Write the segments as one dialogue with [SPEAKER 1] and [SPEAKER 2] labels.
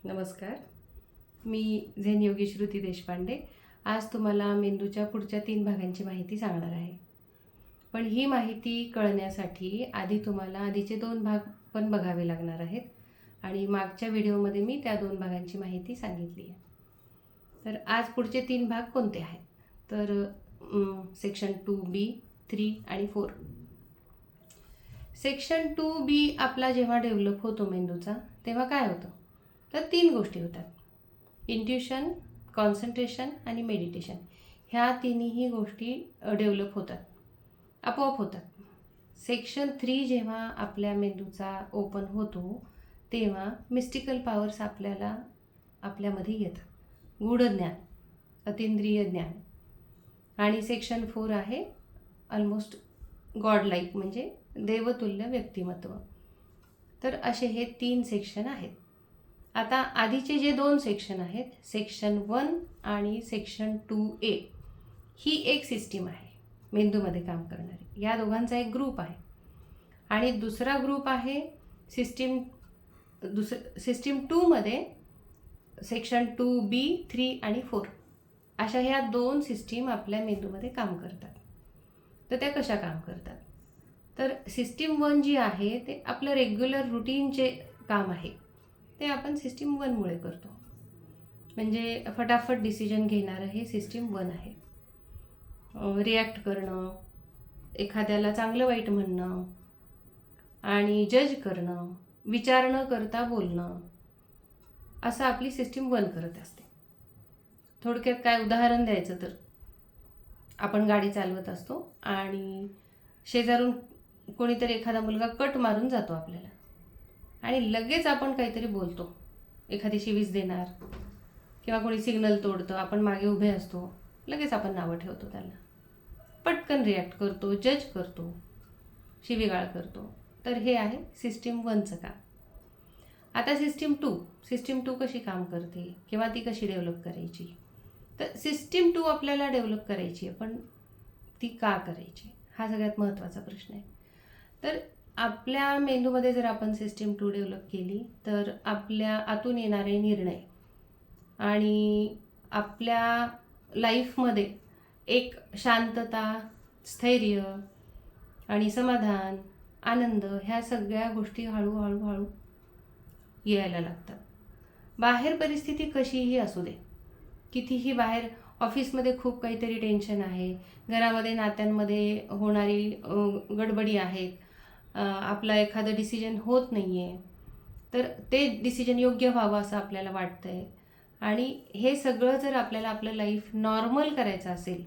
[SPEAKER 1] नमस्कार. मी झेन योगी श्रुती देशपांडे. आज तुम्हाला मेंदूच्या पुढच्या 3 भागांची माहिती सांगणार आहे. पण ही माहिती कळण्यासाठी आधी तुम्हाला आधीचे 2 भाग पण बघावे लागणार आहेत आणि मागच्या व्हिडिओमध्ये मी त्या 2 भागांची माहिती सांगितली आहे. तर आज पुढचे 3 भाग कोणते आहेत? तर सेक्शन 2B, 3 आणि 4. सेक्शन 2B आपला जेव्हा डेव्हलप होतो मेंदूचा, तेव्हा काय होतं? तर 3 गोष्टी होतात. इंट्युशन, कॉन्सन्ट्रेशन आणि मेडिटेशन. ह्या तिन्ही गोष्टी डेव्हलप होतात, आपोआप होतात. सेक्शन 3 जेव्हा आपल्या मेंदूचा ओपन होतो तेव्हा मिस्टिकल पॉवर्स आपल्यामध्ये येतात. गूढ ज्ञान, अतिंद्रिय ज्ञान. आणि सेक्शन 4 आहे ऑलमोस्ट गॉड लाईक, म्हणजे देवतुल्य व्यक्तिमत्व. तर असे हे 3 सेक्शन आहेत. आता आधीचे जे 2 सेक्शन आहेत, सेक्शन 1 आणि सेक्शन 2A, ही एक सिस्टीम आहे मेंदूमध्ये काम करणारी. या दोघांचा एक ग्रुप आहे. आणि दुसरा ग्रुप आहे सिस्टीम 2मध्ये सेक्शन 2B, 3 आणि 4. अशा ह्या 2 सिस्टीम आपल्या मेंदूमध्ये काम करतात. तर त्या कशा काम करतात? तर सिस्टीम 1 जी आहे ते आपलं रेग्युलर रुटीनचे काम आहे, ते आपण सिस्टीम 1 मुळे करतो. म्हणजे फटाफट डिसिजन घेणारं हे सिस्टीम 1 आहे. रिॲक्ट करणं, एखाद्याला चांगलं वाईट म्हणणं आणि जज करणं, विचार न करता बोलणं, असं आपली सिस्टीम 1 करत असते. थोडक्यात काय उदाहरण द्यायचं तर, आपण गाडी चालवत असतो आणि शेजारून कोणीतरी एखादा मुलगा कट मारून जातो आपल्याला, आणि लगेच आपण काहीतरी बोलतो, एखादी शिवीच देणार किंवा कोणी सिग्नल तोडतं, आपण मागे उभे असतो, लगेच आपण नावं ठेवतो त्याला, पटकन रिॲक्ट करतो, जज करतो, शिवीगाळ करतो. तर हे आहे सिस्टीम 1चं काम. आता सिस्टीम 2 कशी काम करते किंवा ती कशी डेव्हलप करायची? तर सिस्टीम 2 आपल्याला डेव्हलप करायची आहे, पण ती का करायची, हा सगळ्यात महत्त्वाचा प्रश्न आहे. तर आपल्या मेंदूमध्ये जर आपण सिस्टीम 2 डेव्हलप केली तर आपल्या आतून येणारे निर्णय आणि आपल्या लाईफमध्ये एक शांतता, स्थैर्य आणि समाधान, आनंद, ह्या सगळ्या गोष्टी हळूहळू यायला लागतात. बाहेर परिस्थिती कशीही असू दे, कितीही बाहेर ऑफिसमध्ये खूप काहीतरी टेन्शन आहे, घरामध्ये नात्यांमध्ये होणारी गडबडी आहेत, आपला एखादं डिसिजन होत नाही आहे, तर ते डिसिजन योग्य व्हावं असं आपल्याला वाटतं आहे. आणि हे सगळं जर आपल्याला आपलं लाईफ नॉर्मल करायचं असेल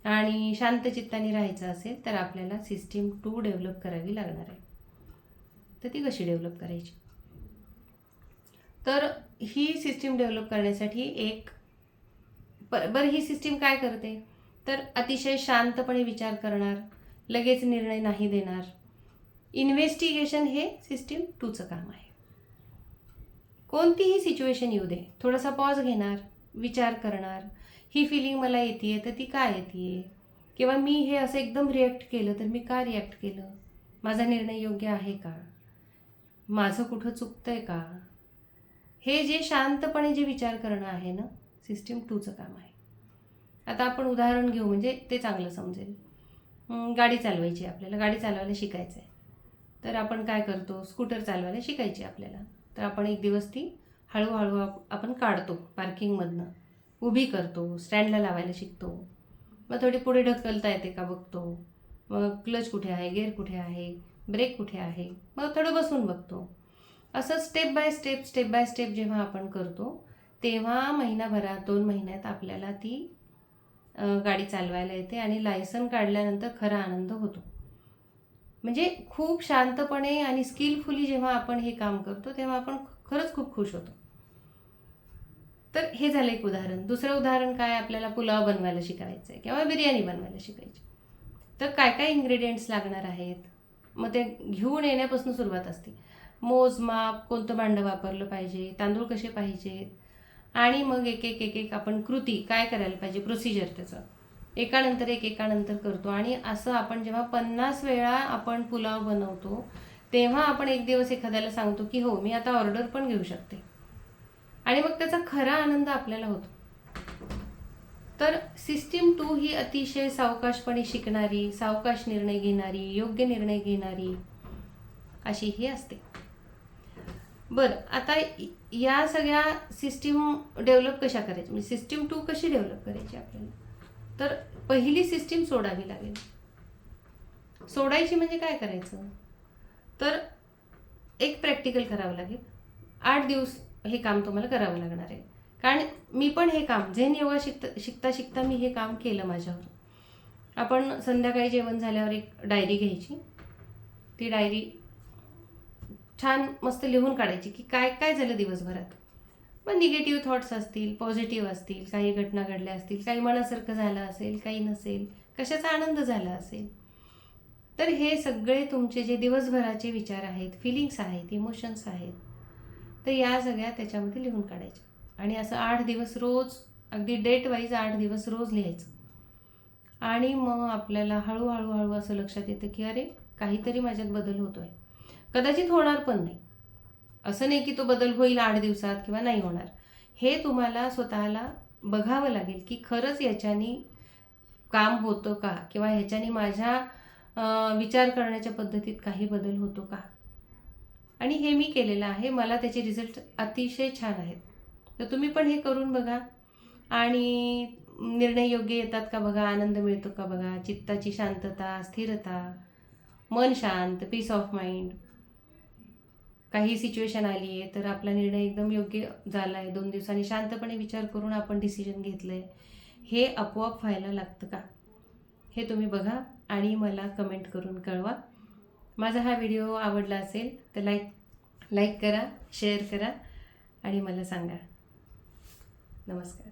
[SPEAKER 1] आणि शांत चित्ताने राहायचं असेल तर आपल्याला सिस्टीम 2 डेव्हलप करावी लागणार आहे. तर ती कशी डेव्हलप करायची? तर ही सिस्टीम डेव्हलप करण्यासाठी ही सिस्टीम काय करते? तर अतिशय शांतपणे विचार करणार, लगेच निर्णय नाही देणार. इन्व्हेस्टिगेशन हे सिस्टीम 2चं काम आहे. कोणतीही सिच्युएशन येऊ दे, थोडासा पॉज घेणार, विचार करणार, ही फिलिंग मला येते तर ती का येते, किंवा मी हे असं एकदम रिॲक्ट केलं तर मी का रिॲक्ट केलं, माझा निर्णय योग्य आहे का, माझं कुठं चुकतंय का, हे जे शांतपणे जे विचार करणं आहे ना, सिस्टीम 2चं काम आहे. आता आपण उदाहरण घेऊ म्हणजे ते चांगलं समजेल. गाडी चालवायची, आपल्याला गाडी चालवायला शिकायचं आहे. तर आपण काय करतो, स्कूटर चालवायला शिकायची आपल्याला, तर आपण एक दिवस ती हळूहळू आपण काढतो पार्किंगमधनं, उभी करतो, स्टँडला लावायला शिकतो, मग थोडी पुढे ढकलता येते का बघतो, मग क्लच कुठे आहे, गेअर कुठे आहे, ब्रेक कुठे आहे, मग थोडं बसून बघतो. असं स्टेप बाय स्टेप जेव्हा आपण करतो तेव्हा महिनाभरात 2 महिन्यात आपल्याला ती गाडी चालवायला येते आणि लायसन काढल्यानंतर खरा आनंद होतो. म्हणजे खूप शांतपणे आणि स्किलफुली जेव्हा आपण हे काम करतो तेव्हा आपण खरंच खूप खुश होतो. तर हे झालं एक उदाहरण. दुसरं उदाहरण काय, आपल्याला पुलाव बनवायला शिकायचं आहे किंवा बिर्याणी बनवायला शिकायची, तर काय काय इन्ग्रेडियंट्स लागणार आहेत, मग ते घेऊन येण्यापासून सुरुवात असते. मोजमाप, कोणतं भांडं वापरलं पाहिजे, तांदूळ कसे पाहिजेत, आणि मग एक आपण कृती काय करायला पाहिजे, प्रोसिजर त्याचं एकानंतर करतो. आणि असं आपण जेव्हा 50 वेळा आपण पुलाव बनवतो तेव्हा आपण एक दिवस एखाद्याला सांगतो की हो, मी आता ऑर्डर पण घेऊ शकते. आणि मग त्याचा खरा आनंद आपल्याला होतो. तर सिस्टीम 2 ही अतिशय सावकाशपणे शिकणारी, सावकाश निर्णय घेणारी, योग्य निर्णय घेणारी अशी ही असते. बरं, आता या सगळ्या सिस्टीम डेव्हलप कशा करायच्या, म्हणजे सिस्टीम 2 कशी डेव्हलप करायची आपल्याला, तर पहिली सिस्टीम सोडावी लागेल. सोडायची म्हणजे काय करायचं, तर एक प्रॅक्टिकल करावं लागेल. 8 दिवस हे काम तुम्हाला करावं लागणार आहे. कारण मी पण हे काम झेन योगा शिकता शिकता मी हे काम केलं माझ्यावर. आपण संध्याकाळी जेवण झाल्यावर एक डायरी घ्यायची, ती डायरी छान मस्त लिहून काढायची की काय काय झालं दिवसभरात. मग निगेटिव्ह थॉट्स असतील, पॉझिटिव्ह असतील, काही घटना घडल्या असतील, काही मनासारखं झालं असेल, काही नसेल, कशाचा आनंद झाला असेल. तर हे सगळे तुमचे जे दिवसभराचे विचार आहेत, फिलिंग्स आहेत, इमोशन्स आहेत, तर या सगळ्या त्याच्यामध्ये लिहून काढायच्या. आणि असं 8 दिवस रोज, अगदी डेट वाईज 8 दिवस रोज लिहायचं. आणि मग आपल्याला हळूहळू असं लक्षात येतं की अरे काहीतरी माझ्यात बदल होतोय. कदाचित होणार पण नाही, असं नाही की तो बदल होईल 8 दिवसात किंवा नाही होणार. हे तुम्हाला स्वतःला बघावं लागेल की खरंच याच्याने काम होतं का, किंवा ह्याच्याने माझ्या विचार करण्याच्या पद्धतीत काही बदल होतो का. आणि हे मी केलेलं आहे, मला त्याचे रिझल्ट अतिशय छान आहेत. तर तुम्ही पण हे करून बघा आणि निर्णय योग्य येतात का बघा, आनंद मिळतो का बघा, चित्ताची शांतता, स्थिरता, मन शांत, पीस ऑफ माइंड. काही सिच्युएशन आली आहे तर आपला निर्णय एकदम योग्य झाला आहे, 2 दिवसांनी शांतपणे विचार करून आपण डिसिजन घेतलं आहे, हे आपोआप व्हायला लागतं का, हे तुम्ही बघा आणि मला कमेंट करून कळवा. माझा हा व्हिडिओ आवडला असेल तर लाईक करा, शेअर करा आणि मला सांगा. नमस्कार.